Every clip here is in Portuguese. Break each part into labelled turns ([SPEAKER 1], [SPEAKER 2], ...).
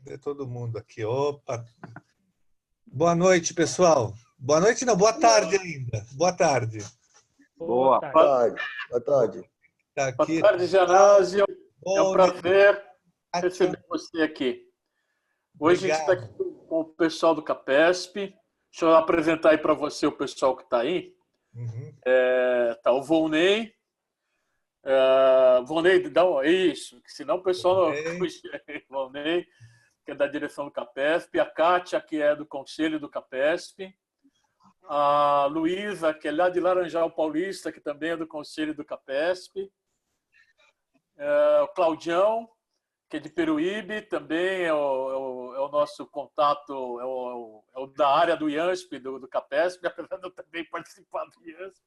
[SPEAKER 1] Ver todo mundo aqui. Opa! Boa noite, pessoal. Boa noite, não, boa tarde ainda. Boa tarde.
[SPEAKER 2] Boa tarde.
[SPEAKER 3] Boa tarde.
[SPEAKER 1] Tá
[SPEAKER 2] Boa
[SPEAKER 1] aqui.
[SPEAKER 2] tarde, Genásio. É um
[SPEAKER 1] Bom,
[SPEAKER 2] prazer
[SPEAKER 1] né?
[SPEAKER 2] receber você aqui. Hoje a gente está aqui com o pessoal do CAPESP. Deixa eu apresentar aí para você o pessoal que está aí.
[SPEAKER 1] Uhum.
[SPEAKER 2] Tá o Volney. Volney, dá isso, que senão o pessoal não... Volney, que é da direção do CAPESP. A Kátia, que é do conselho do CAPESP. A Luísa, que é lá de Laranjal Paulista, que também é do conselho do CAPESP. O Claudião, que é de Peruíbe, também é o nosso contato, é o da área do IANSP, do CAPESP, apesar de eu também participar do IANSP.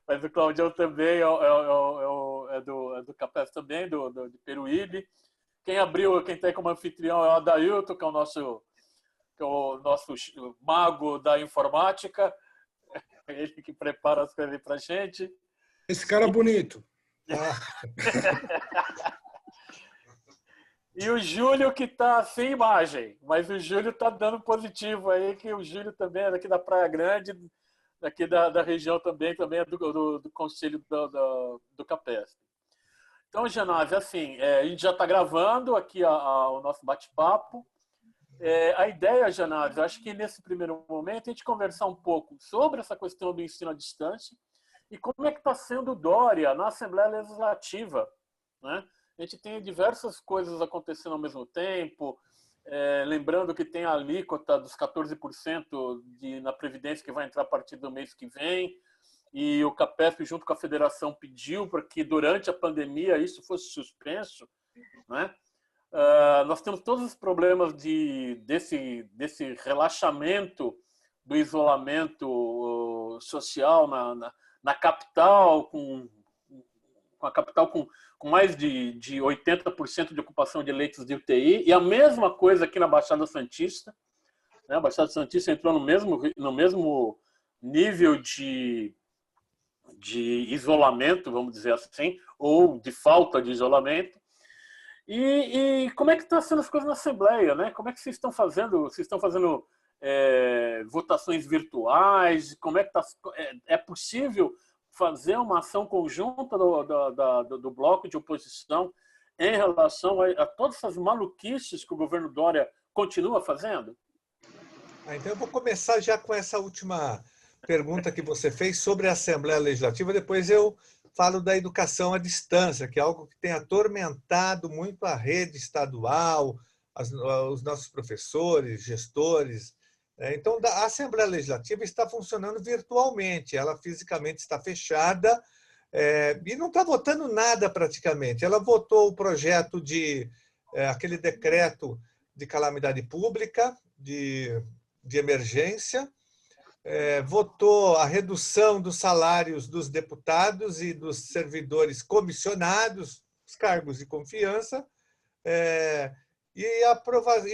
[SPEAKER 2] Mas o Claudião também é do CAPESP também, de Peruíbe. Quem tem como anfitrião é o Adailton, que é o nosso mago da informática. Ele que prepara as coisas para a gente.
[SPEAKER 3] Esse cara bonito.
[SPEAKER 2] E o Júlio, que está sem imagem, mas o Júlio está dando positivo aí, que o Júlio também é daqui da Praia Grande, daqui da região também é do conselho do CAPESP. Então, Genásio, assim, a gente já está gravando aqui o nosso bate-papo. A ideia, Genásio, acho que nesse primeiro momento a gente conversar um pouco sobre essa questão do ensino à distância e como é que está sendo o Dória na Assembleia Legislativa, né? A gente tem diversas coisas acontecendo ao mesmo tempo, lembrando que tem a alíquota dos 14% na Previdência que vai entrar a partir do mês que vem, e o CAPESP, junto com a federação, pediu para que durante a pandemia isso fosse suspenso, né? Nós temos todos os problemas desse relaxamento do isolamento social na capital, com a capital com mais de 80% de ocupação de leitos de UTI, e a mesma coisa aqui na Baixada Santista, né? A Baixada Santista entrou no mesmo nível de isolamento, vamos dizer assim, ou de falta de isolamento. E como é que estão sendo as coisas na Assembleia, né? Como é que vocês estão fazendo? Vocês estão fazendo votações virtuais? Como é que é possível fazer uma ação conjunta do bloco de oposição em relação a todas essas maluquices que o governo Dória continua fazendo?
[SPEAKER 1] Então eu vou começar já com essa última pergunta que você fez sobre a Assembleia Legislativa, depois eu falo da educação à distância, que é algo que tem atormentado muito a rede estadual, os nossos professores, gestores. Então, a Assembleia Legislativa está funcionando virtualmente, ela fisicamente está fechada e não está votando nada praticamente. Ela votou o projeto aquele decreto de calamidade pública, de emergência, votou a redução dos salários dos deputados e dos servidores comissionados, os cargos de confiança, e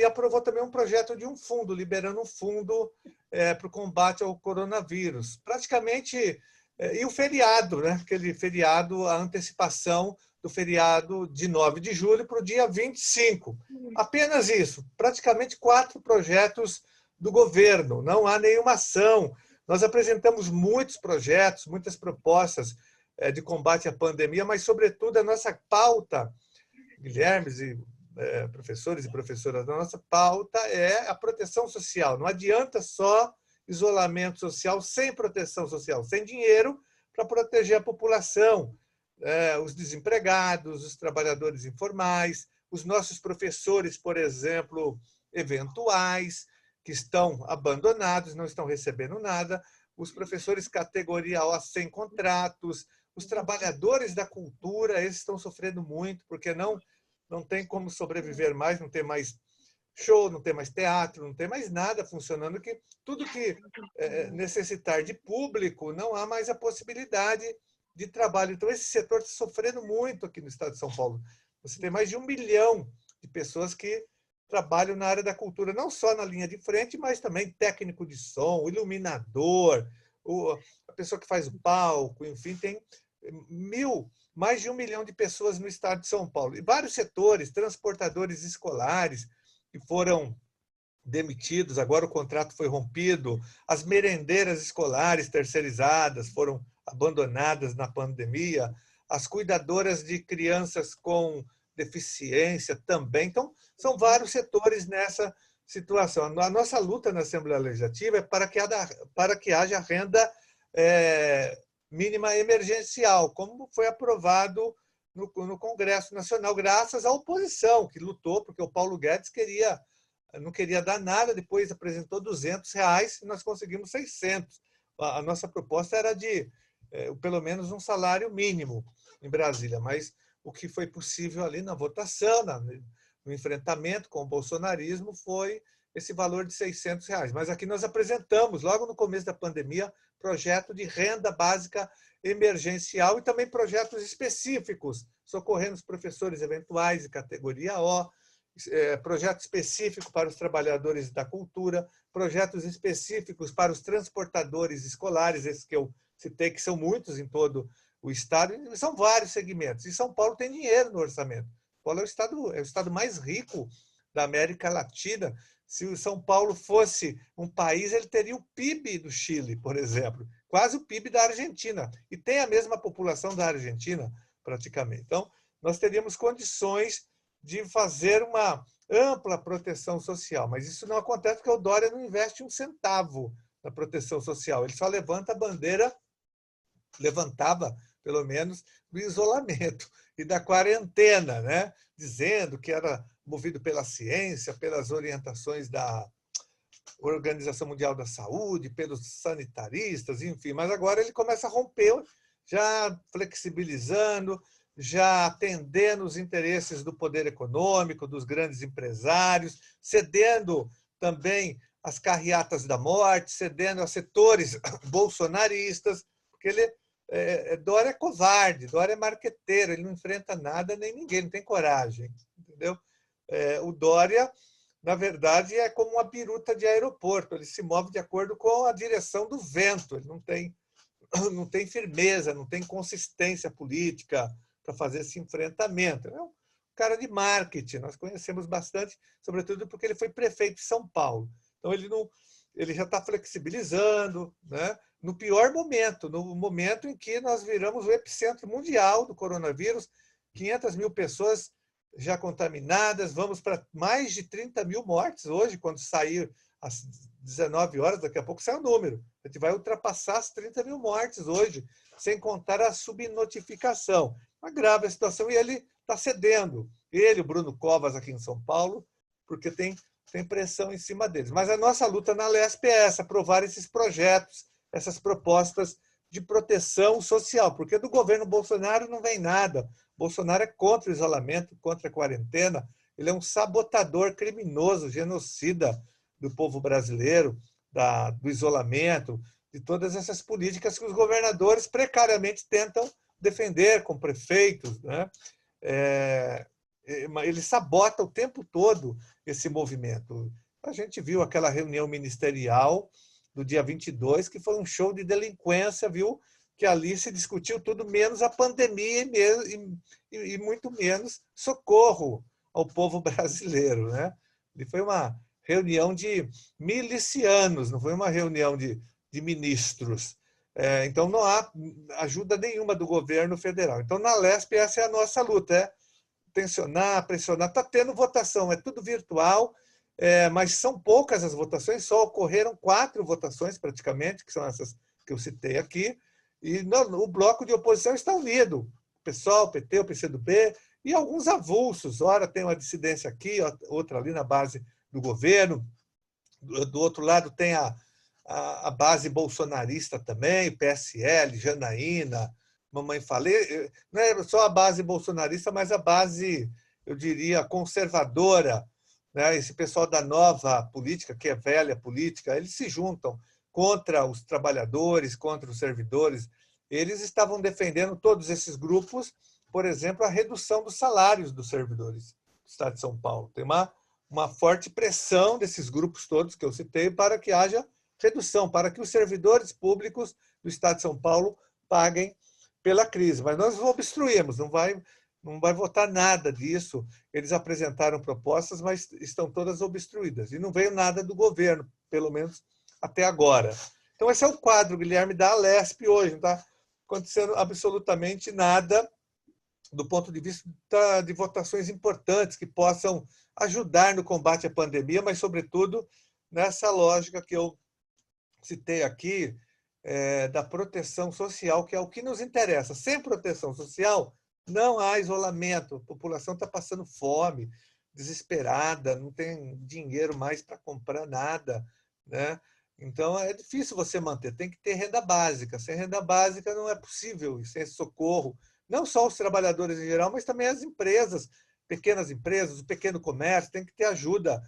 [SPEAKER 1] aprovou também um projeto de um fundo, liberando um fundo para o combate ao coronavírus. Praticamente, e o feriado, né? Aquele feriado, a antecipação do feriado de 9 de julho para o dia 25. Apenas isso, praticamente 4 projetos do governo, não há nenhuma ação. Nós apresentamos muitos projetos, muitas propostas de combate à pandemia, mas, sobretudo, a nossa pauta, Guilherme e professores e professoras, a nossa pauta é a proteção social. Não adianta só isolamento social sem proteção social, sem dinheiro para proteger a população, os desempregados, os trabalhadores informais, os nossos professores, por exemplo, eventuais, que estão abandonados, não estão recebendo nada, os professores categoria O sem contratos, os trabalhadores da cultura, esses estão sofrendo muito, porque não tem como sobreviver mais, não tem mais show, não tem mais teatro, não tem mais nada funcionando, que tudo que necessitar de público, não há mais a possibilidade de trabalho. Então, esse setor está sofrendo muito aqui no estado de São Paulo. Você tem mais de 1 milhão de pessoas que trabalham na área da cultura, não só na linha de frente, mas também técnico de som, iluminador, a pessoa que faz o palco, enfim, tem mais de 1 milhão de pessoas no estado de São Paulo. E vários setores, transportadores escolares, que foram demitidos, agora o contrato foi rompido, as merendeiras escolares terceirizadas foram abandonadas na pandemia, as cuidadoras de crianças com deficiência também. Então, são vários setores nessa situação. A nossa luta na Assembleia Legislativa é para que haja renda mínima emergencial, como foi aprovado no Congresso Nacional, graças à oposição, que lutou, porque o Paulo Guedes não queria dar nada, depois apresentou R$200 e nós conseguimos 600. A nossa proposta era de pelo menos um salário mínimo em Brasília, mas o que foi possível ali na votação, no enfrentamento com o bolsonarismo, foi esse valor de R$600. Mas aqui nós apresentamos, logo no começo da pandemia, projeto de renda básica emergencial e também projetos específicos, socorrendo os professores eventuais de categoria O, projeto específico para os trabalhadores da cultura, projetos específicos para os transportadores escolares, esses que eu citei, que são muitos em todo o Estado, e são vários segmentos. E São Paulo tem dinheiro no orçamento. São Paulo é o estado mais rico da América Latina. Se o São Paulo fosse um país, ele teria o PIB do Chile, por exemplo, quase o PIB da Argentina, e tem a mesma população da Argentina, praticamente. Então, nós teríamos condições de fazer uma ampla proteção social, mas isso não acontece porque o Dória não investe um centavo na proteção social, ele só levanta a bandeira, levantava, pelo menos, do isolamento e da quarentena, né? Dizendo que era movido pela ciência, pelas orientações da Organização Mundial da Saúde, pelos sanitaristas, enfim. Mas agora ele começa a romper, já flexibilizando, já atendendo os interesses do poder econômico, dos grandes empresários, cedendo também às carreatas da morte, cedendo a setores bolsonaristas, porque Dória é covarde, Dória é marqueteiro, ele não enfrenta nada nem ninguém, não tem coragem, entendeu? O Dória, na verdade, é como uma biruta de aeroporto, ele se move de acordo com a direção do vento, ele não tem firmeza, não tem consistência política para fazer esse enfrentamento. É um cara de marketing, nós conhecemos bastante, sobretudo porque ele foi prefeito de São Paulo. Então, ele já está flexibilizando, né? No pior momento, no momento em que nós viramos o epicentro mundial do coronavírus, 500 mil pessoas já contaminadas, vamos para mais de 30 mil mortes hoje, quando sair às 19 horas, daqui a pouco sai o número. A gente vai ultrapassar as 30 mil mortes hoje, sem contar a subnotificação. Uma grave a situação, e ele está cedendo. Ele, o Bruno Covas, aqui em São Paulo, porque tem pressão em cima deles. Mas a nossa luta na Lesp é essa, aprovar esses projetos, essas propostas de proteção social, porque do governo Bolsonaro não vem nada. Bolsonaro é contra o isolamento, contra a quarentena, ele é um sabotador criminoso, genocida do povo brasileiro, do isolamento, de todas essas políticas que os governadores precariamente tentam defender com prefeitos, né? Ele sabota o tempo todo esse movimento. A gente viu aquela reunião ministerial do dia 22, que foi um show de delinquência, viu? Que ali se discutiu tudo menos a pandemia e muito menos socorro ao povo brasileiro, né? E foi uma reunião de milicianos, não foi uma reunião de ministros. Então, não há ajuda nenhuma do governo federal. Então, na Lesp, essa é a nossa luta, tensionar, pressionar. Está tendo votação, é tudo virtual, mas são poucas as votações, só ocorreram 4 votações, praticamente, que são essas que eu citei aqui, e o bloco de oposição está unido, o PSOL, o PT, o PCdoB, e alguns avulsos. Ora tem uma dissidência aqui, outra ali na base do governo, do outro lado tem a base bolsonarista também, PSL, Janaína, Mamãe Falei, não é só a base bolsonarista, mas a base, eu diria, conservadora, né? Esse pessoal da nova política, que é velha política, eles se juntam contra os trabalhadores, contra os servidores. Eles estavam defendendo, todos esses grupos, por exemplo, a redução dos salários dos servidores do Estado de São Paulo. Tem uma forte pressão desses grupos todos que eu citei para que haja redução, para que os servidores públicos do Estado de São Paulo paguem pela crise. Mas nós obstruímos, não não vai votar nada disso. Eles apresentaram propostas, mas estão todas obstruídas. E não veio nada do governo, pelo menos até agora. Então, esse é o quadro, Guilherme, da Alesp hoje. Não está acontecendo absolutamente nada do ponto de vista de votações importantes que possam ajudar no combate à pandemia, mas, sobretudo, nessa lógica que eu citei aqui, da proteção social, que é o que nos interessa. Sem proteção social, não há isolamento. A população está passando fome, desesperada, não tem dinheiro mais para comprar nada, né? Então, é difícil você manter. Tem que ter renda básica. Sem renda básica não é possível, e sem socorro. Não só os trabalhadores em geral, mas também as empresas, pequenas empresas, o pequeno comércio, tem que ter ajuda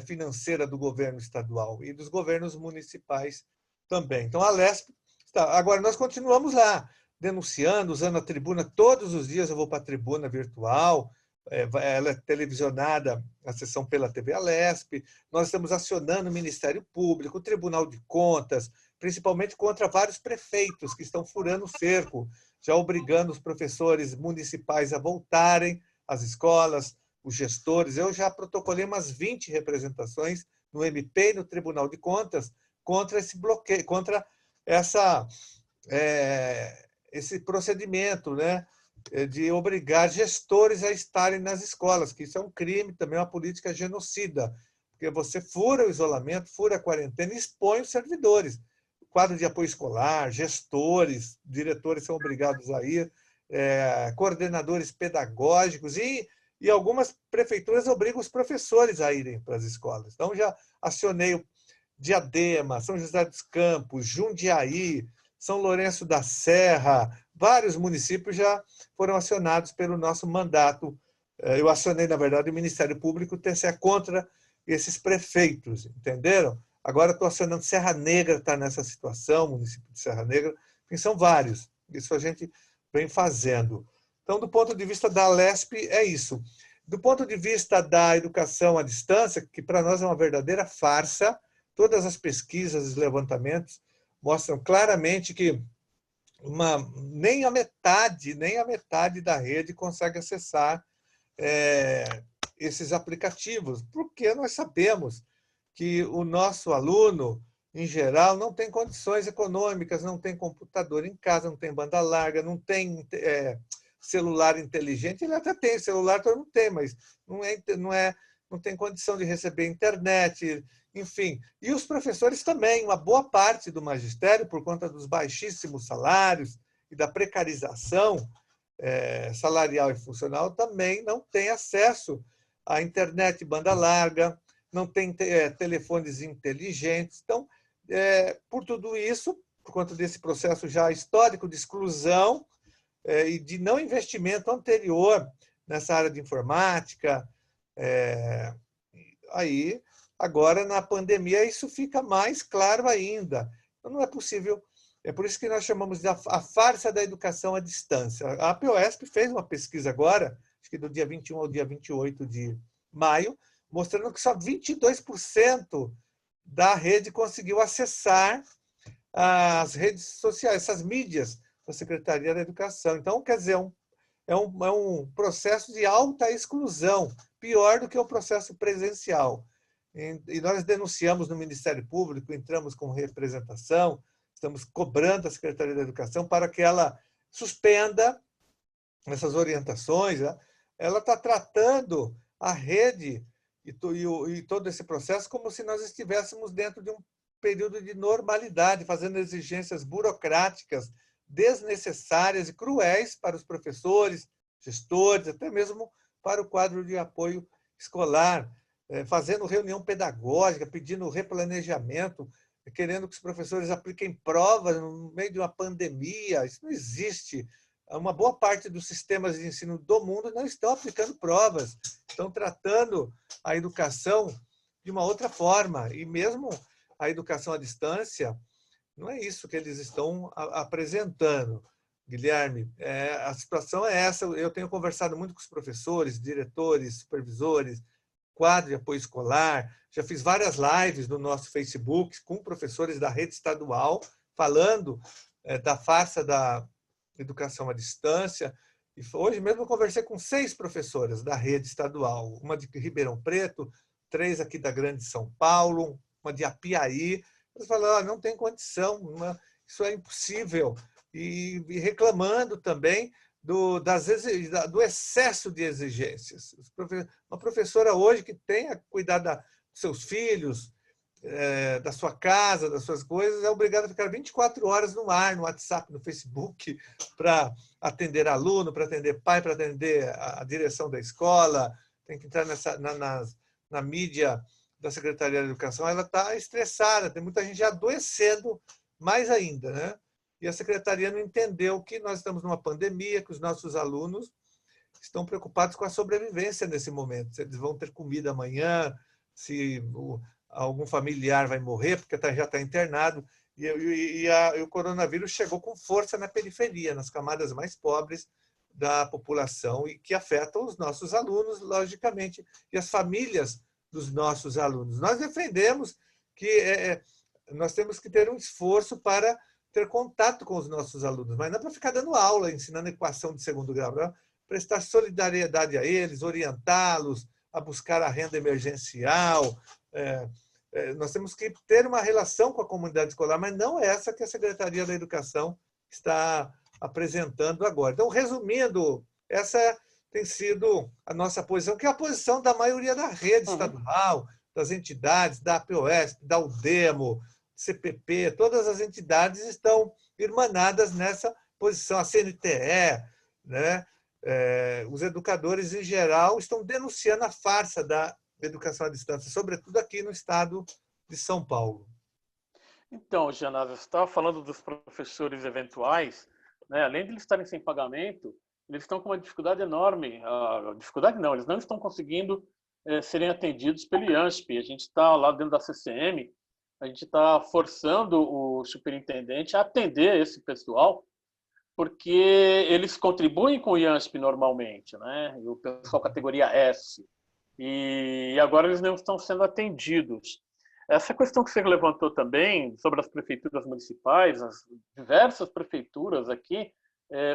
[SPEAKER 1] financeira do governo estadual e dos governos municipais também. Então, a Alesp está. Agora, nós continuamos lá, denunciando, usando a tribuna. Todos os dias eu vou para a tribuna virtual, ela é televisionada, a sessão pela TV Alesp. Nós estamos acionando o Ministério Público, o Tribunal de Contas, principalmente contra vários prefeitos que estão furando o cerco, já obrigando os professores municipais a voltarem às escolas, os gestores. Eu já protocolei umas 20 representações no MP e no Tribunal de Contas contra esse bloqueio, contra esse procedimento, né, de obrigar gestores a estarem nas escolas, que isso é um crime, também é uma política genocida, porque você fura o isolamento, fura a quarentena e expõe os servidores. Quadro de apoio escolar, gestores, diretores são obrigados a ir, coordenadores pedagógicos e algumas prefeituras obrigam os professores a irem para as escolas. Então, já acionei Diadema, São José dos Campos, Jundiaí, São Lourenço da Serra, vários municípios já foram acionados pelo nosso mandato. Eu acionei, na verdade, o Ministério Público, o TCE, contra esses prefeitos, entenderam? Agora estou acionando Serra Negra, está nessa situação, município de Serra Negra, enfim, são vários. Isso a gente vem fazendo. Então, do ponto de vista da Alesp, é isso. Do ponto de vista da educação à distância, que para nós é uma verdadeira farsa, todas as pesquisas, os levantamentos mostram claramente que nem a metade da rede consegue acessar esses aplicativos, porque nós sabemos que o nosso aluno, em geral, não tem condições econômicas, não tem computador em casa, não tem banda larga, não tem celular inteligente. Ele até tem celular, todo mundo tem, mas não tem condição de receber internet, enfim. E os professores também, uma boa parte do magistério, por conta dos baixíssimos salários e da precarização salarial e funcional, também não tem acesso à internet banda larga, não tem telefones inteligentes. Então, por tudo isso, por conta desse processo já histórico de exclusão e de não investimento anterior nessa área de informática, aí, agora, na pandemia, isso fica mais claro ainda. Então, não é possível. É por isso que nós chamamos de a farsa da educação à distância. A APOESP fez uma pesquisa agora, acho que do dia 21 ao dia 28 de maio, mostrando que só 22% da rede conseguiu acessar as redes sociais, essas mídias da Secretaria da Educação. Então, quer dizer, é um processo de alta exclusão, pior do que o processo presencial. E nós denunciamos no Ministério Público, entramos com representação, estamos cobrando a Secretaria da Educação para que ela suspenda essas orientações. Né? Ela está tratando a rede e todo esse processo como se nós estivéssemos dentro de um período de normalidade, fazendo exigências burocráticas desnecessárias e cruéis para os professores, gestores, até mesmo para o quadro de apoio escolar, fazendo reunião pedagógica, pedindo replanejamento, querendo que os professores apliquem provas no meio de uma pandemia. Isso não existe. Uma boa parte dos sistemas de ensino do mundo não estão aplicando provas, estão tratando a educação de uma outra forma. E mesmo a educação à distância, não é isso que eles estão apresentando, Guilherme. A situação é essa. Eu tenho conversado muito com os professores, diretores, supervisores, quadro de apoio escolar. Já fiz várias lives no nosso Facebook com professores da rede estadual, falando da farsa da educação à distância. E hoje mesmo eu conversei com 6 professoras da rede estadual, uma de Ribeirão Preto, 3 aqui da Grande São Paulo, uma de Apiaí. Eles falaram, não tem condição, isso é impossível. E reclamando também do excesso de exigências. Uma professora hoje que tenha cuidado dos seus filhos, da sua casa, das suas coisas, é obrigada a ficar 24 horas no ar, no WhatsApp, no Facebook, para atender aluno, para atender pai, para atender a direção da escola, tem que entrar na mídia da Secretaria da Educação. Ela está estressada, tem muita gente adoecendo mais ainda, né? E a Secretaria não entendeu que nós estamos numa pandemia, que os nossos alunos estão preocupados com a sobrevivência nesse momento. Se eles vão ter comida amanhã, se algum familiar vai morrer, porque já está internado. E o coronavírus chegou com força na periferia, nas camadas mais pobres da população, e que afetam os nossos alunos, logicamente, e as famílias dos nossos alunos. Nós defendemos que nós temos que ter um esforço para ter contato com os nossos alunos, mas não para ficar dando aula, ensinando equação de segundo grau, não, prestar solidariedade a eles, orientá-los a buscar a renda emergencial. Nós temos que ter uma relação com a comunidade escolar, mas não essa que a Secretaria da Educação está apresentando agora. Então, resumindo, essa tem sido a nossa posição, que é a posição da maioria da rede estadual, das entidades, da APOESP, da UDEMO, CPP, todas as entidades estão irmanadas nessa posição, a CNTE, né? Os educadores, em geral, estão denunciando a farsa da educação à distância, sobretudo aqui no estado de São Paulo.
[SPEAKER 2] Então, Janasa, você estava falando dos professores eventuais, né? Além de eles estarem sem pagamento, eles estão com uma dificuldade enorme. Dificuldade não, eles não estão conseguindo serem atendidos pelo IANSP. A gente está lá dentro da CCM, a gente está forçando o superintendente a atender esse pessoal, porque eles contribuem com o IANSP normalmente, né? E o pessoal categoria S. E agora eles não estão sendo atendidos. Essa questão que você levantou também sobre as prefeituras municipais, as diversas prefeituras aqui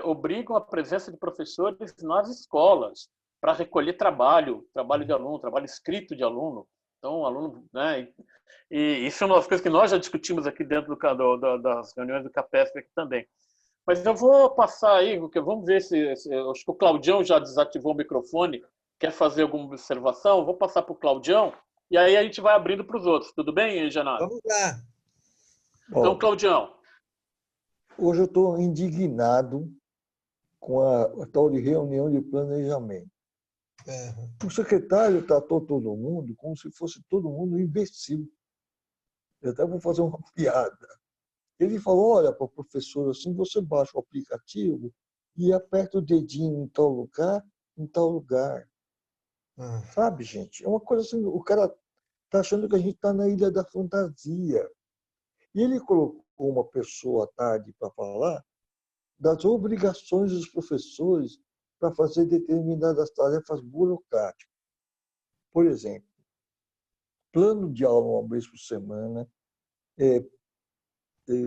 [SPEAKER 2] obrigam a presença de professores nas escolas para recolher trabalho de aluno, trabalho escrito de aluno. Então, aluno, né? E isso é uma das coisas que nós já discutimos aqui dentro das reuniões do CAPESP aqui também. Mas eu vou passar aí, porque vamos ver acho que o Claudião já desativou o microfone, quer fazer alguma observação? Vou passar para o Claudião e aí a gente vai abrindo para os outros. Tudo bem, Janado?
[SPEAKER 1] Vamos lá.
[SPEAKER 2] Então, Claudião.
[SPEAKER 3] Hoje eu estou indignado com a tal de reunião de planejamento. O secretário tratou todo mundo como se fosse todo mundo imbecil. Eu até vou fazer uma piada. Ele falou, olha, para o professor, assim, você baixa o aplicativo e aperta o dedinho em tal lugar, em tal lugar. Sabe, gente? É uma coisa assim, o cara está achando que a gente está na Ilha da Fantasia. E ele colocou uma pessoa à tarde para falar das obrigações dos professores para fazer determinadas tarefas burocráticas. Por exemplo, plano de aula uma vez por semana,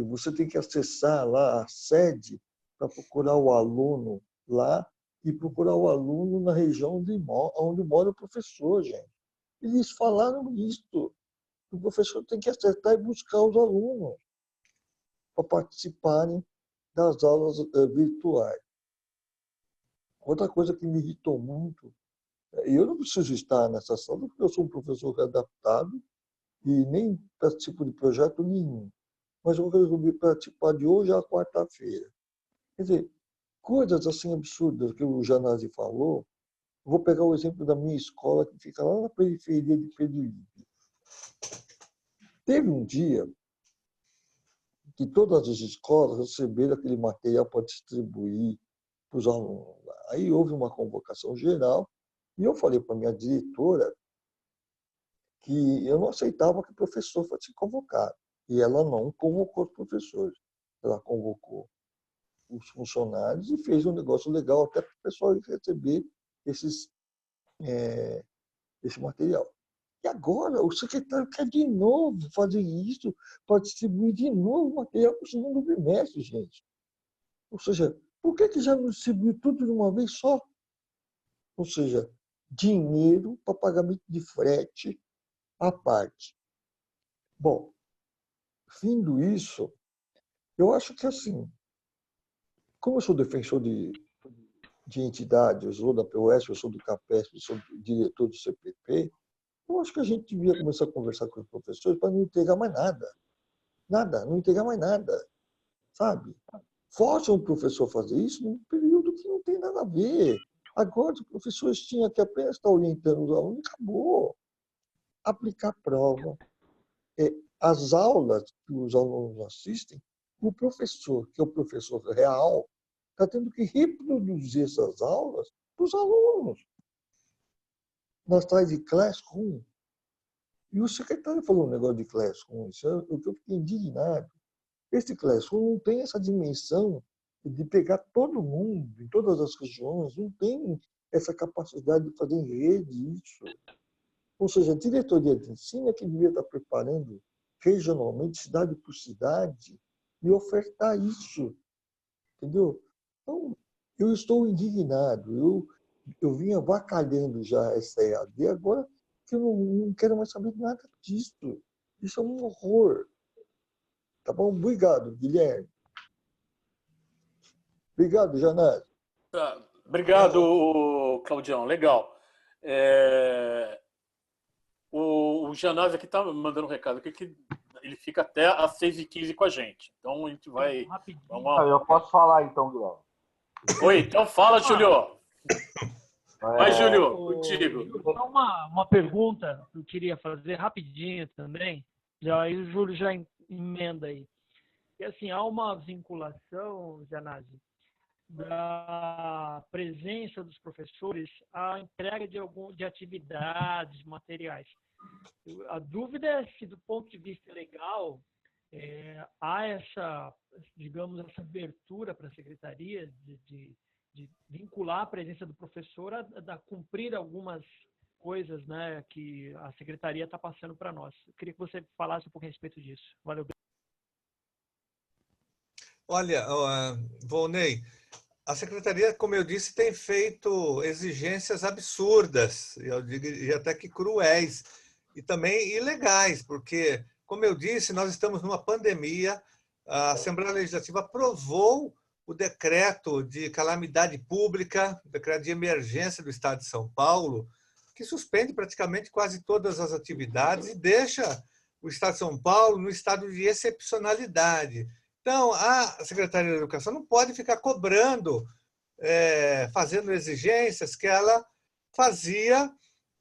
[SPEAKER 3] você tem que acessar lá a sede para procurar o aluno lá e procurar o aluno na região onde mora o professor, gente. Eles falaram isso. O professor tem que acertar e buscar os alunos para participarem das aulas virtuais. Outra coisa que me irritou muito, eu não preciso estar nessa sala porque eu sou um professor adaptado e nem participo de projeto nenhum. Mas eu resolvi participar de hoje à quarta-feira. Quer dizer, coisas assim absurdas que o Janazzi falou. Vou pegar o exemplo da minha escola, que fica lá na periferia de Peruíbe. Teve um dia que todas as escolas receberam aquele material para distribuir para os alunos. Aí houve uma convocação geral e eu falei para a minha diretora que eu não aceitava que o professor fosse convocado. E ela não convocou os professores. Ela convocou os funcionários e fez um negócio legal até para o pessoal receber esse material. E agora o secretário quer de novo fazer isso para distribuir de novo material para o segundo bimestre, gente. Ou seja, Por que já não distribuiu tudo de uma vez só? Ou seja, dinheiro para pagamento de frete à parte. Bom, findo isso, eu acho que assim, como eu sou defensor de entidades, eu sou da POS, eu sou do CAPESP, eu sou diretor do CPP, eu acho que a gente devia começar a conversar com os professores para não entregar mais nada. Nada, não entregar mais nada, sabe? Forçam o professor a fazer isso num período que não tem nada a ver. Agora, os professores tinham que apenas estar orientando os alunos e acabou. Aplicar prova. As aulas que os alunos assistem, o professor, que é o professor real, está tendo que reproduzir essas aulas para os alunos. Nós traz de Classroom. E o secretário falou um negócio de Classroom, eu fiquei indignado. Esse Classroom não tem essa dimensão de pegar todo mundo, em todas as regiões, não tem essa capacidade de fazer em rede isso. Ou seja, a diretoria de ensino é que devia estar preparando regionalmente, cidade por cidade, e ofertar isso. Entendeu? Então, eu estou indignado. Eu vinha avacalhando já essa EAD, agora que eu não quero mais saber nada disso. Isso é um horror. Tá bom? Obrigado, Guilherme. Obrigado, Janás.
[SPEAKER 2] Obrigado, Claudião. Legal. O Janás aqui está mandando um recado aqui que ele fica até às 6h15 com a gente. Então a gente vai.
[SPEAKER 4] Eu posso falar então, Guilherme.
[SPEAKER 2] Oi, então fala, Júlio. Vai, Júlio, contigo.
[SPEAKER 5] Só uma pergunta que eu queria fazer rapidinho também. Aí o Júlio já emenda aí. E assim, há uma vinculação, Janazzi, da presença dos professores à entrega de atividades, materiais. A dúvida é se, do ponto de vista legal, há essa, digamos, essa abertura para a secretaria de vincular a presença do professor a cumprir algumas coisas, né, que a secretaria está passando para nós. Eu queria que você falasse um pouco a respeito disso. Valeu.
[SPEAKER 1] Olha, Volney, a secretaria, como eu disse, tem feito exigências absurdas, eu diria até que cruéis, e também ilegais, porque, como eu disse, nós estamos numa pandemia, a Assembleia Legislativa aprovou o decreto de calamidade pública, o decreto de emergência do Estado de São Paulo, que suspende praticamente quase todas as atividades e deixa o Estado de São Paulo no estado de excepcionalidade. Então, a Secretaria da Educação não pode ficar cobrando, fazendo exigências que ela fazia,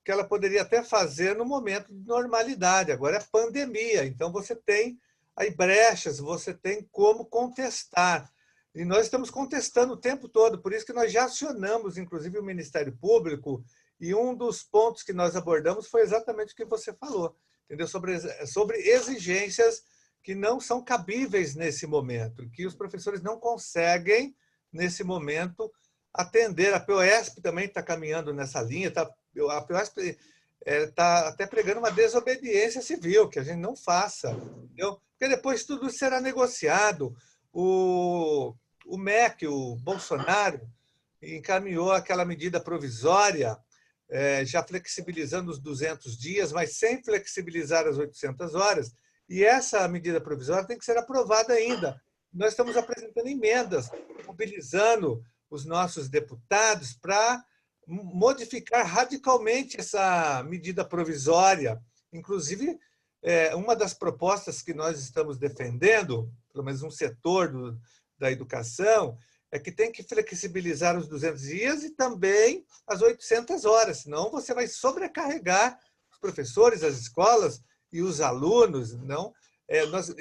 [SPEAKER 1] que ela poderia até fazer no momento de normalidade. Agora é pandemia, então você tem aí brechas, você tem como contestar. E nós estamos contestando o tempo todo, por isso que nós já acionamos, inclusive, o Ministério Público, e um dos pontos que nós abordamos foi exatamente o que você falou, entendeu? Sobre exigências que não são cabíveis nesse momento, que os professores não conseguem, nesse momento, atender. A POSP também está caminhando nessa linha, a POSP está até pregando uma desobediência civil, que a gente não faça, entendeu? Porque depois tudo será negociado. O MEC, o Bolsonaro, encaminhou aquela medida provisória, já flexibilizando os 200 dias, mas sem flexibilizar as 800 horas, e essa medida provisória tem que ser aprovada ainda. Nós estamos apresentando emendas, mobilizando os nossos deputados para modificar radicalmente essa medida provisória. Inclusive, uma das propostas que nós estamos defendendo, pelo menos um setor da educação, é que tem que flexibilizar os 200 dias e também as 800 horas, senão você vai sobrecarregar os professores, as escolas e os alunos, não?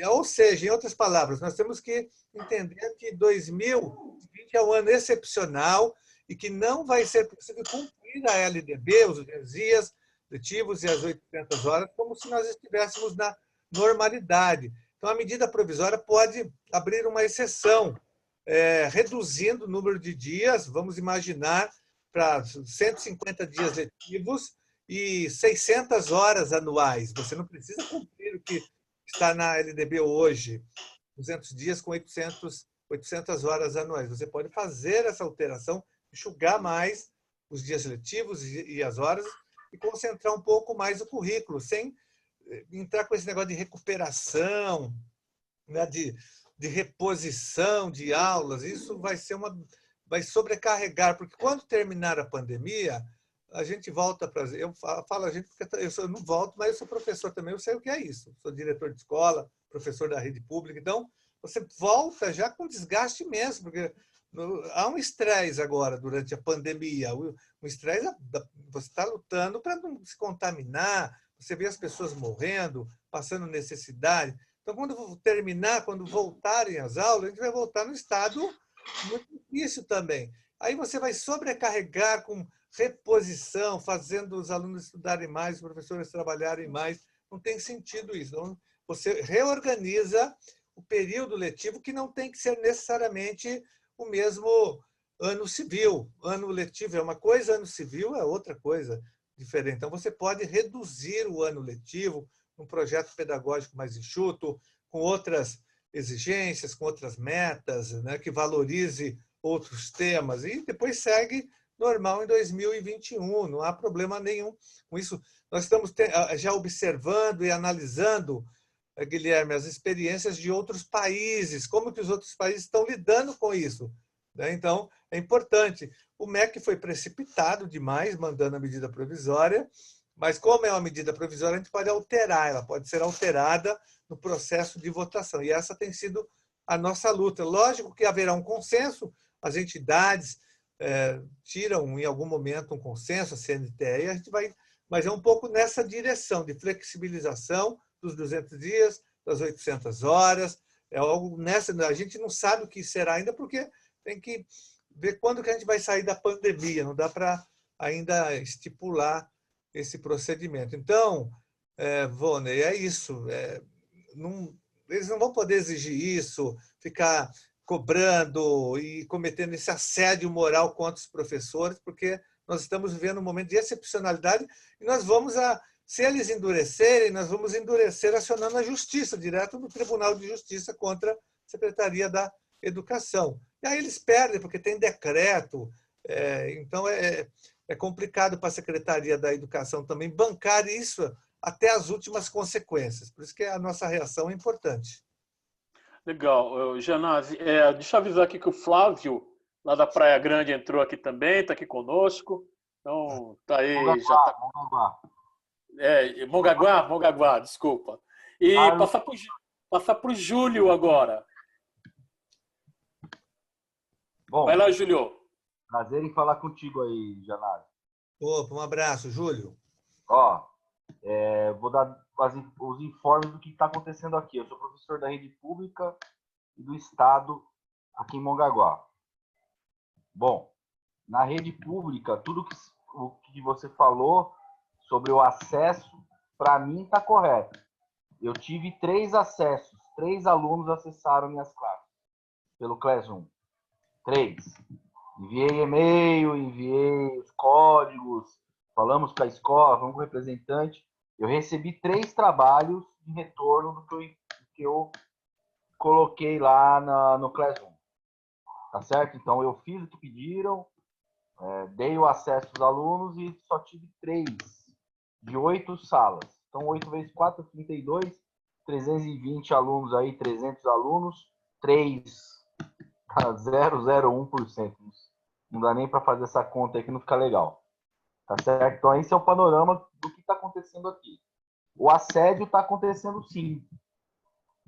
[SPEAKER 1] Ou seja, em outras palavras, nós temos que entender que 2020 é um ano excepcional e que não vai ser possível cumprir a LDB, os 200 dias letivos e as 800 horas, como se nós estivéssemos na normalidade. Então, a medida provisória pode abrir uma exceção, reduzindo o número de dias, vamos imaginar, para 150 dias letivos e 600 horas anuais. Você não precisa cumprir o que está na LDB hoje, 200 dias com 800 800 horas anuais. Você pode fazer essa alteração, enxugar mais os dias letivos e as horas e concentrar um pouco mais o currículo, sem entrar com esse negócio de recuperação, né, de reposição de aulas. Isso vai sobrecarregar, porque quando terminar a pandemia, a gente volta para... Eu falo a gente porque eu não volto, mas eu sou professor também, eu sei o que é isso. Sou diretor de escola, professor da rede pública, então você volta já com desgaste imenso, porque há um estresse agora durante a pandemia. O estresse, você está lutando para não se contaminar, você vê as pessoas morrendo, passando necessidade. Então, quando terminar, quando voltarem as aulas, a gente vai voltar no estado muito difícil também. Aí você vai sobrecarregar com reposição, fazendo os alunos estudarem mais, os professores trabalharem mais. Não tem sentido isso. Então, você reorganiza o período letivo, que não tem que ser necessariamente o mesmo ano civil. Ano letivo é uma coisa, ano civil é outra coisa diferente. Então, você pode reduzir o ano letivo, um projeto pedagógico mais enxuto, com outras exigências, com outras metas, né, que valorize outros temas, e depois segue normal em 2021, não há problema nenhum com isso. Nós estamos já observando e analisando, Guilherme, as experiências de outros países, como que os outros países estão lidando com isso, né? Então, é importante. O MEC foi precipitado demais, mandando a medida provisória, mas como é uma medida provisória, a gente pode alterar, ela pode ser alterada no processo de votação. E essa tem sido a nossa luta. Lógico que haverá um consenso, as entidades tiram em algum momento um consenso, a CNTE, e a gente vai... Mas é um pouco nessa direção de flexibilização dos 200 dias, das 800 horas. É algo nessa... A gente não sabe o que será ainda, porque tem que ver quando que a gente vai sair da pandemia. Não dá para ainda estipular esse procedimento. Então, Voney, é isso. Eles não vão poder exigir isso, ficar cobrando e cometendo esse assédio moral contra os professores, porque nós estamos vivendo um momento de excepcionalidade e nós vamos, se eles endurecerem, nós vamos endurecer acionando a justiça, direto no Tribunal de Justiça contra a Secretaria da Educação. E aí eles perdem, porque tem decreto, então é complicado para a Secretaria da Educação também bancar isso até as últimas consequências. Por isso que a nossa reação é importante.
[SPEAKER 2] Legal. Janazzi, deixa eu avisar aqui que o Flávio, lá da Praia Grande, entrou aqui também, está aqui conosco. Então, está aí. Mongaguá, desculpa. E passar para o Júlio agora.
[SPEAKER 4] Bom,
[SPEAKER 2] vai lá, Júlio.
[SPEAKER 4] Prazer em falar contigo aí, Janazzi.
[SPEAKER 1] Opa, um abraço, Júlio.
[SPEAKER 4] Vou dar os informes do que está acontecendo aqui. Eu sou professor da rede pública e do Estado aqui em Mongaguá. Bom, na rede pública, tudo o que você falou sobre o acesso, para mim está correto. Eu tive 3 acessos, 3 alunos acessaram minhas classes pelo Classroom. 3. Enviei e-mail, enviei os códigos, falamos com a escola, falamos com o representante. Eu recebi 3 trabalhos de retorno do que eu coloquei lá no Classroom. Tá certo? Então, eu fiz o que pediram, dei o acesso aos alunos e só tive 3 de 8 salas. Então, 8 vezes 4, 32, 320 alunos aí, 300 alunos, 0,01%. Não dá nem para fazer essa conta aí que não fica legal. Tá certo? Então, esse é o panorama do que está acontecendo aqui. O assédio está acontecendo sim.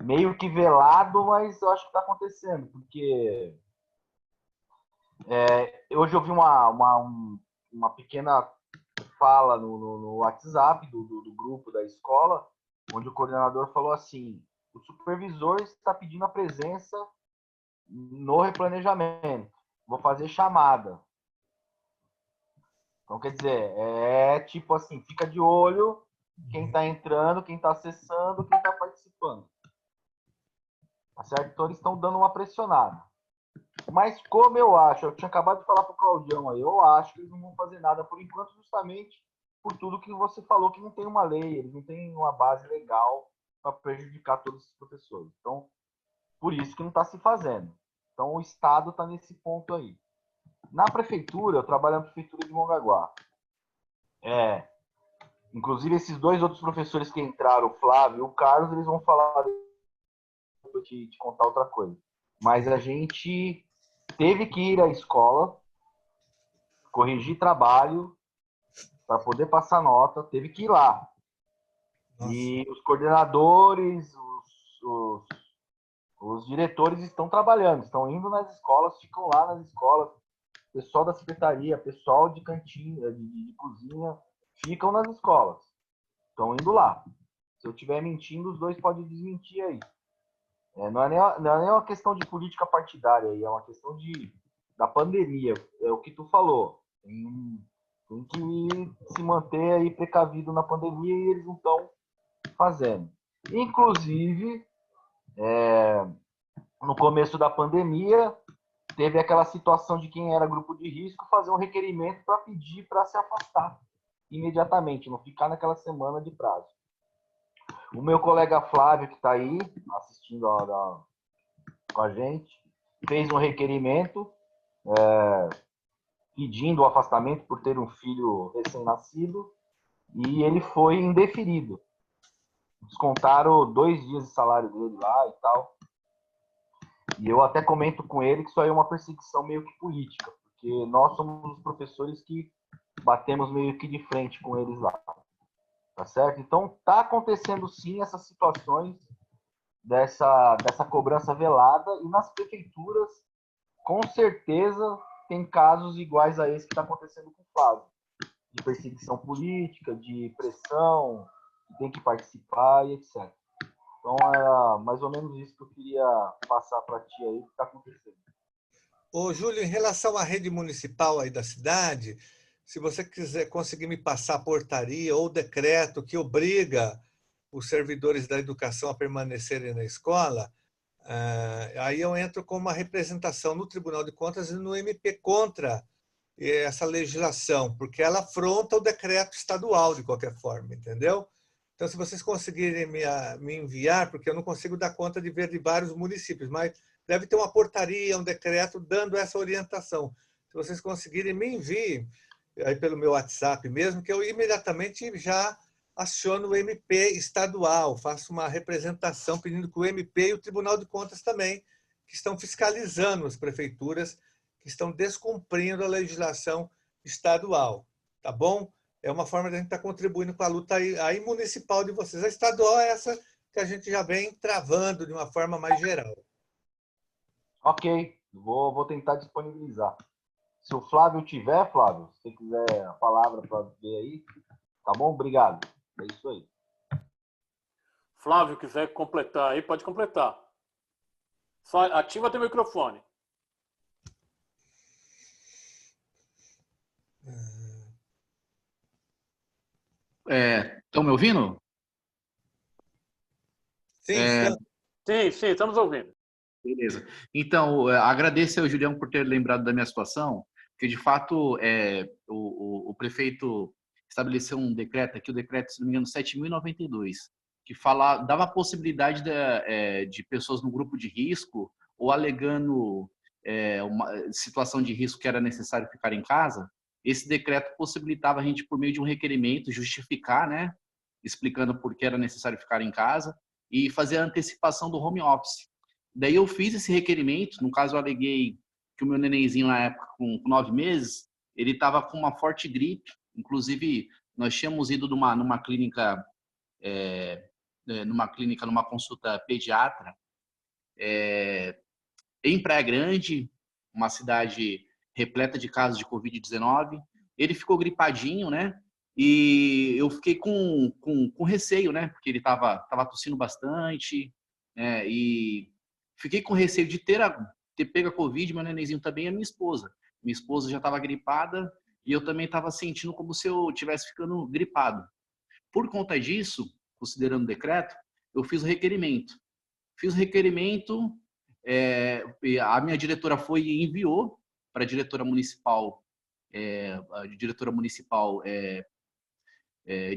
[SPEAKER 4] Meio que velado, mas eu acho que está acontecendo. Porque hoje eu vi uma pequena fala no WhatsApp do grupo da escola, onde o coordenador falou assim: o supervisor está pedindo a presença no replanejamento. Vou fazer chamada. Então, quer dizer, tipo assim, fica de olho quem está entrando, quem está acessando, quem está participando. Tá certo? Então, eles estão dando uma pressionada. Mas como eu tinha acabado de falar para o Claudião aí, eu acho que eles não vão fazer nada por enquanto, justamente por tudo que você falou, que não tem uma lei, eles não têm uma base legal para prejudicar todos esses professores. Então, por isso que não está se fazendo. Então, o Estado está nesse ponto aí. Na prefeitura, eu trabalho na prefeitura de Mongaguá. Inclusive, esses dois outros professores que entraram, o Flávio e o Carlos, eles vão falar, vou te contar outra coisa. Mas a gente teve que ir à escola, corrigir trabalho, para poder passar nota, teve que ir lá. Nossa. E os coordenadores, os diretores estão trabalhando, estão indo nas escolas, ficam lá nas escolas, pessoal da secretaria, pessoal de cantina, de cozinha, ficam nas escolas, estão indo lá. Se eu estiver mentindo, os dois podem desmentir aí. Não é nem uma questão de política partidária, aí, é uma questão da pandemia, é o que tu falou. Tem que se manter aí precavido na pandemia e eles não estão fazendo. Inclusive, no começo da pandemia, teve aquela situação de quem era grupo de risco fazer um requerimento para pedir para se afastar imediatamente, não ficar naquela semana de prazo. O meu colega Flávio, que está aí assistindo com a gente, fez um requerimento pedindo o afastamento por ter um filho recém-nascido e ele foi indeferido. Descontaram 2 dias de salário dele lá e tal. E eu até comento com ele que isso aí é uma perseguição meio que política, porque nós somos os professores que batemos meio que de frente com eles lá. Tá certo? Então, tá acontecendo sim essas situações dessa cobrança velada e nas prefeituras, com certeza, tem casos iguais a esse que está acontecendo com o Flávio, de perseguição política, de pressão, que tem que participar e etc. Então, era mais ou menos isso que eu queria passar para ti aí, o que está acontecendo.
[SPEAKER 1] Ô, Júlio, em relação à rede municipal aí da cidade, se você quiser conseguir me passar a portaria ou decreto que obriga os servidores da educação a permanecerem na escola, aí eu entro com uma representação no Tribunal de Contas e no MP contra essa legislação, porque ela afronta o decreto estadual de qualquer forma, entendeu? Então, se vocês conseguirem me enviar, porque eu não consigo dar conta de ver de vários municípios, mas deve ter uma portaria, um decreto dando essa orientação. Se vocês conseguirem, me enviem aí pelo meu WhatsApp mesmo, que eu imediatamente já aciono o MP estadual, faço uma representação pedindo que o MP e o Tribunal de Contas também, que estão fiscalizando as prefeituras, que estão descumprindo a legislação estadual. Tá bom? É uma forma de a gente estar contribuindo com a luta aí municipal de vocês. A estadual é essa que a gente já vem travando de uma forma mais geral.
[SPEAKER 4] Ok, vou tentar disponibilizar. Se o Flávio tiver, Flávio, se você quiser a palavra para ver aí, tá bom? Obrigado. É isso aí.
[SPEAKER 2] Flávio, quiser completar aí, pode completar. Só ativa teu microfone.
[SPEAKER 6] Estão me ouvindo?
[SPEAKER 1] Sim,
[SPEAKER 2] sim, estamos ouvindo.
[SPEAKER 6] Beleza. Então, agradeço ao Julião por ter lembrado da minha situação, porque, de fato, o prefeito estabeleceu um decreto aqui, o decreto, se não me engano, 7.092, que dava a possibilidade de pessoas no grupo de risco ou alegando uma situação de risco que era necessário ficar em casa. Esse decreto possibilitava a gente, por meio de um requerimento, justificar, né, explicando por que era necessário ficar em casa e fazer a antecipação do home office. Daí eu fiz esse requerimento, no caso eu aleguei que o meu nenenzinho na época, com 9 meses, ele estava com uma forte gripe, inclusive nós tínhamos ido numa clínica, numa consulta pediatra, em Praia Grande, uma cidade repleta de casos de Covid-19, ele ficou gripadinho, né? E eu fiquei com receio, né? Porque ele estava tossindo bastante, né? E fiquei com receio de ter pego a Covid, meu nenenzinho também, e a minha esposa. Minha esposa já estava gripada e eu também estava sentindo como se eu estivesse ficando gripado. Por conta disso, considerando o decreto, eu fiz o requerimento. Fiz o requerimento, a minha diretora foi e enviou para a diretora municipal,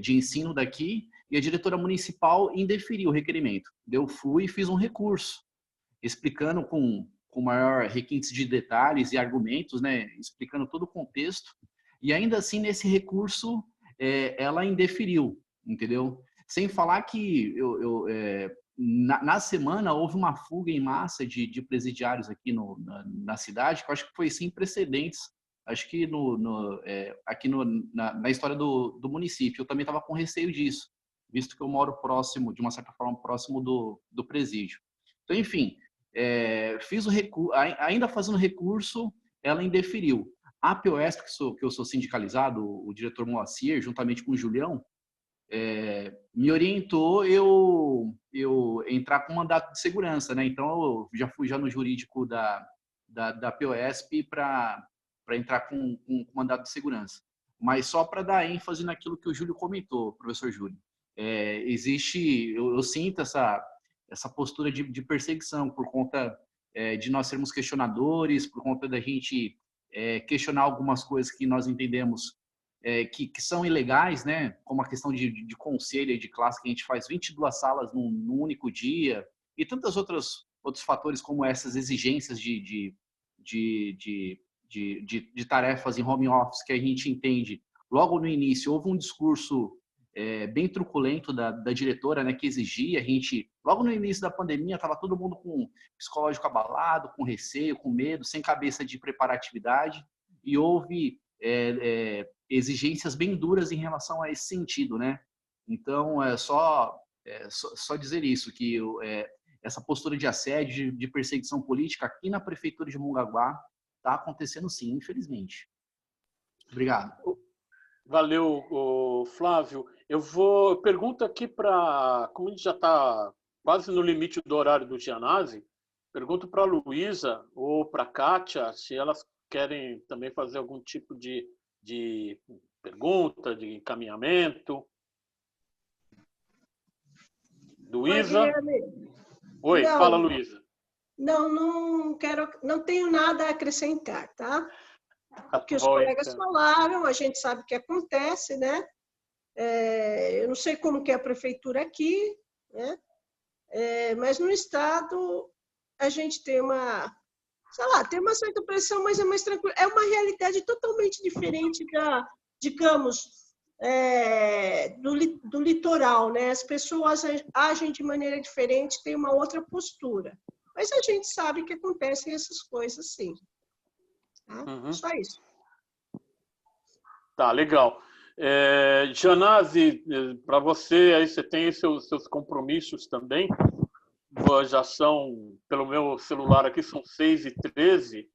[SPEAKER 6] de ensino daqui, e a diretora municipal indeferiu o requerimento. Eu fui e fiz um recurso, explicando com com maior requinte de detalhes e argumentos, né, explicando todo o contexto, e ainda assim, nesse recurso, ela indeferiu, entendeu? Sem falar que na semana houve uma fuga em massa de presidiários aqui na cidade, que eu acho que foi sem precedentes, acho que aqui na história do município. Eu também estava com receio disso, visto que eu moro próximo, de uma certa forma, próximo do presídio. Então, enfim, fiz o recurso, ainda fazendo recurso, ela indeferiu. A POSP, que eu sou sindicalizado, o diretor Moacir, juntamente com o Julião, me orientou eu entrar com mandato de segurança, né? Então, eu já fui no jurídico da POSP para entrar com mandato de segurança. Mas só para dar ênfase naquilo que o Júlio comentou, professor Júlio. Eu sinto essa postura de perseguição por conta de nós sermos questionadores, por conta da gente questionar algumas coisas que nós entendemos que são ilegais, né? Como a questão de conselho e de classe, que a gente faz 22 salas num único dia, e tantos outros fatores como essas exigências de tarefas em home office que a gente entende. Logo no início, houve um discurso bem truculento da diretora, né, que exigia a gente... Logo no início da pandemia, estava todo mundo com psicológico abalado, com receio, com medo, sem cabeça de preparar atividade, e houve exigências bem duras em relação a esse sentido, né? Então, só dizer isso, que essa postura de assédio, de perseguição política aqui na prefeitura de Mongaguá está acontecendo sim, infelizmente. Obrigado.
[SPEAKER 2] Valeu, Flávio. Pergunto aqui como a gente já está quase no limite do horário do Gianazzi, pergunto para a Luísa ou para a Kátia se elas querem também fazer algum tipo de pergunta, de encaminhamento. Luísa? Oi,
[SPEAKER 7] não,
[SPEAKER 2] fala, Luísa.
[SPEAKER 7] Não tenho nada a acrescentar, tá? O que os colegas falaram, a gente sabe o que acontece, né? Eu não sei como que é a prefeitura aqui, né? Mas no estado a gente tem tem uma certa pressão, mas é mais tranquilo. É uma realidade totalmente diferente digamos, do litoral, né? As pessoas agem de maneira diferente, têm uma outra postura. Mas a gente sabe que acontecem essas coisas, sim. Tá?
[SPEAKER 2] Uhum.
[SPEAKER 7] Só isso.
[SPEAKER 2] Tá, legal. Gianazzi, para você, aí você tem seus compromissos também. Já são, pelo meu celular aqui, são 6h13.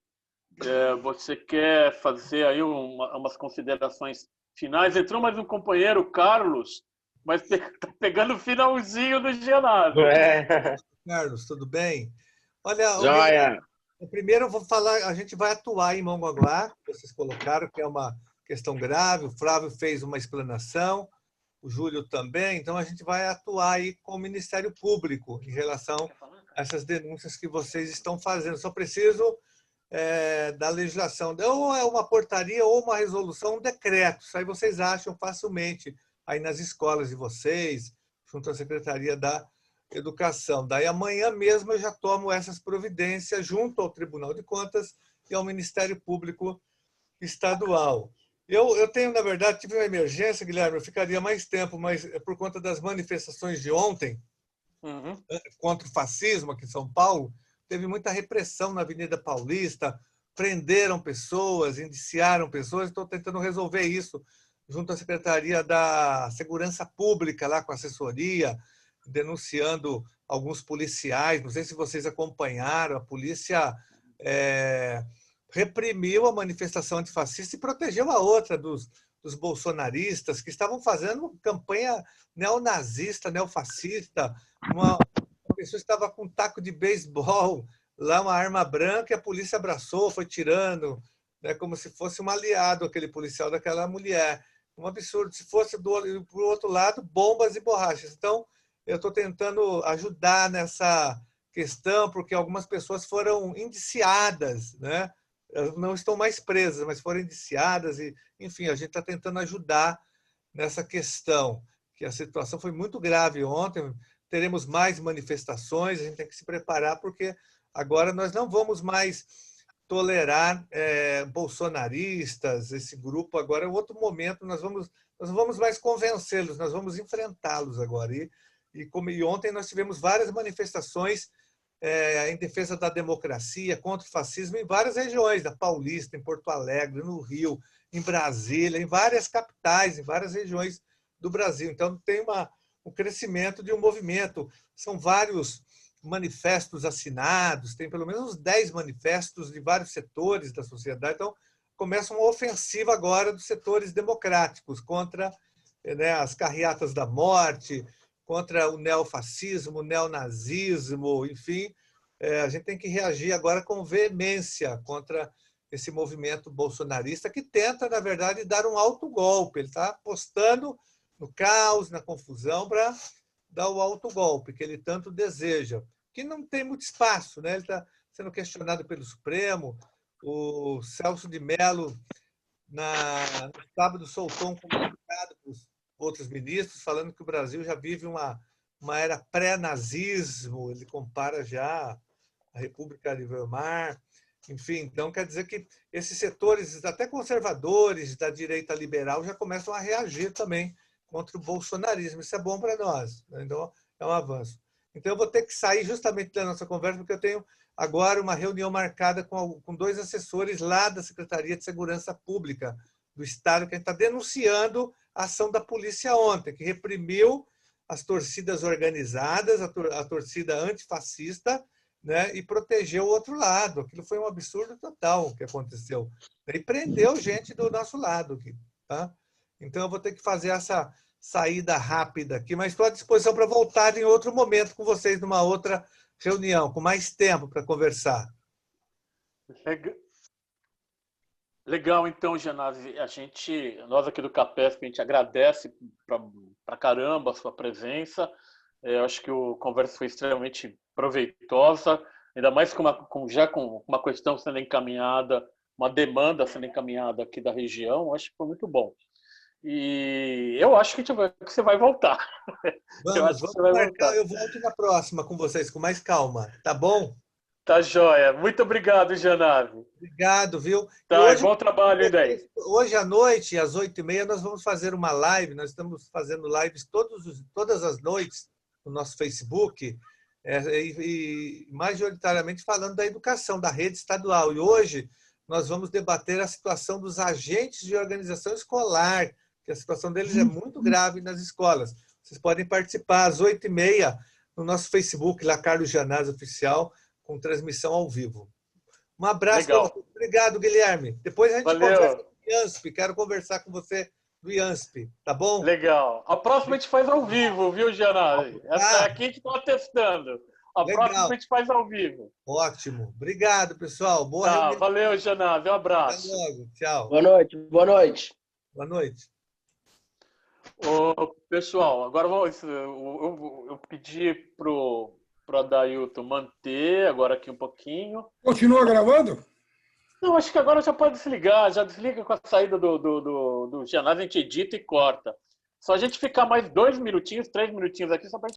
[SPEAKER 2] Você quer fazer aí umas considerações finais? Entrou mais um companheiro, Carlos, mas está pegando o finalzinho do Gianazzi.
[SPEAKER 1] Carlos, tudo bem? Olha,
[SPEAKER 8] Joia.
[SPEAKER 1] Primeiro eu vou falar, a gente vai atuar em Mongaguá, vocês colocaram que é uma questão grave, o Flávio fez uma explanação, o Júlio também, então a gente vai atuar aí com o Ministério Público em relação a essas denúncias que vocês estão fazendo. Só preciso da legislação, ou é uma portaria ou uma resolução, um decreto, isso aí vocês acham facilmente aí nas escolas de vocês, junto à Secretaria da Educação. Daí amanhã mesmo eu já tomo essas providências junto ao Tribunal de Contas e ao Ministério Público Estadual. Eu tenho, na verdade, tive uma emergência, Guilherme, eu ficaria mais tempo, mas é por conta das manifestações de ontem contra o fascismo aqui em São Paulo, teve muita repressão na Avenida Paulista, prenderam pessoas, indiciaram pessoas, estou tentando resolver isso junto à Secretaria da Segurança Pública, lá com a assessoria, denunciando alguns policiais, não sei se vocês acompanharam, a polícia reprimiu a manifestação antifascista e protegeu a outra dos bolsonaristas que estavam fazendo campanha neonazista, neofascista. Uma pessoa estava com um taco de beisebol, lá uma arma branca, e a polícia abraçou, foi tirando, né, como se fosse um aliado, aquele policial daquela mulher. Um absurdo. Se fosse para o outro lado, bombas e borrachas. Então, eu estou tentando ajudar nessa questão, porque algumas pessoas foram indiciadas, né? Não estão mais presas, mas foram indiciadas. E, enfim, a gente está tentando ajudar nessa questão, que a situação foi muito grave ontem. Teremos mais manifestações, a gente tem que se preparar, porque agora nós não vamos mais tolerar bolsonaristas, esse grupo agora é outro momento, nós não vamos mais convencê-los, nós vamos enfrentá-los agora. E ontem nós tivemos várias manifestações em defesa da democracia, contra o fascismo em várias regiões, da Paulista, em Porto Alegre, no Rio, em Brasília, em várias capitais, em várias regiões do Brasil. Então, tem um crescimento de um movimento. São vários manifestos assinados, tem pelo menos uns 10 manifestos de vários setores da sociedade. Então, começa uma ofensiva agora dos setores democráticos contra as carreatas da morte, contra o neofascismo, o neonazismo, enfim. A gente tem que reagir agora com veemência contra esse movimento bolsonarista que tenta, na verdade, dar um autogolpe. Ele está apostando no caos, na confusão, para dar o autogolpe que ele tanto deseja, que não tem muito espaço, né? Ele está sendo questionado pelo Supremo. O Celso de Mello, no sábado, soltou um comunicado para os outros ministros, falando que o Brasil já vive uma era pré-nazismo, ele compara já a República de Weimar, enfim. Então, quer dizer que esses setores, até conservadores, da direita liberal, já começam a reagir também contra o bolsonarismo. Isso é bom para nós, né? Então, é um avanço. Então, eu vou ter que sair justamente da nossa conversa, porque eu tenho agora uma reunião marcada com 2 assessores lá da Secretaria de Segurança Pública do Estado, que a gente está denunciando a ação da polícia ontem, que reprimiu as torcidas organizadas, a torcida antifascista, né, e protegeu o outro lado. Aquilo foi um absurdo total o que aconteceu. E prendeu gente do nosso lado aqui, tá? Então, eu vou ter que fazer essa saída rápida aqui, mas estou à disposição para voltar em outro momento com vocês, numa outra reunião, com mais tempo para conversar.
[SPEAKER 2] Legal, então, Genasi, nós aqui do CAPESP, a gente agradece pra caramba a sua presença. Eu acho que a conversa foi extremamente proveitosa, ainda mais com uma questão sendo encaminhada, uma demanda sendo encaminhada aqui da região. Acho que foi muito bom. E eu acho que você vai voltar.
[SPEAKER 1] Vamos marcar. Eu volto na próxima com vocês, com mais calma. Tá bom?
[SPEAKER 2] Tá joia. Muito obrigado, Genasi.
[SPEAKER 1] Obrigado, viu?
[SPEAKER 2] Tá, hoje, bom trabalho daí.
[SPEAKER 1] Hoje à noite, às 8h30, nós vamos fazer uma live. Nós estamos fazendo lives todas as noites no nosso Facebook, e majoritariamente falando da educação, da rede estadual. E hoje nós vamos debater a situação dos agentes de organização escolar, que a situação deles é muito grave nas escolas. Vocês podem participar às 8h30 no nosso Facebook, lá Carlos Gianazzi Oficial, com transmissão ao vivo. Um abraço para você. Obrigado, Guilherme. Depois a gente conversa com o IANSP. Quero conversar com você do IANSP, tá bom?
[SPEAKER 2] Legal. A próxima a gente faz ao vivo, viu, Gianazzi? Essa aqui que estou testando. A próxima a gente faz ao vivo.
[SPEAKER 1] Ótimo. Obrigado, pessoal. Boa reunião.
[SPEAKER 2] Valeu, Gianazzi. Um abraço.
[SPEAKER 1] Até logo. Tchau.
[SPEAKER 8] Boa noite. Boa noite.
[SPEAKER 1] Boa noite.
[SPEAKER 2] Pessoal, agora eu pedi pro Adailton manter agora aqui um pouquinho.
[SPEAKER 9] Continua gravando?
[SPEAKER 2] Não, acho que agora já pode desligar. Já desliga com a saída do Gianazzi, a gente edita e corta. Só a gente ficar mais 2 minutinhos, 3 minutinhos aqui, só para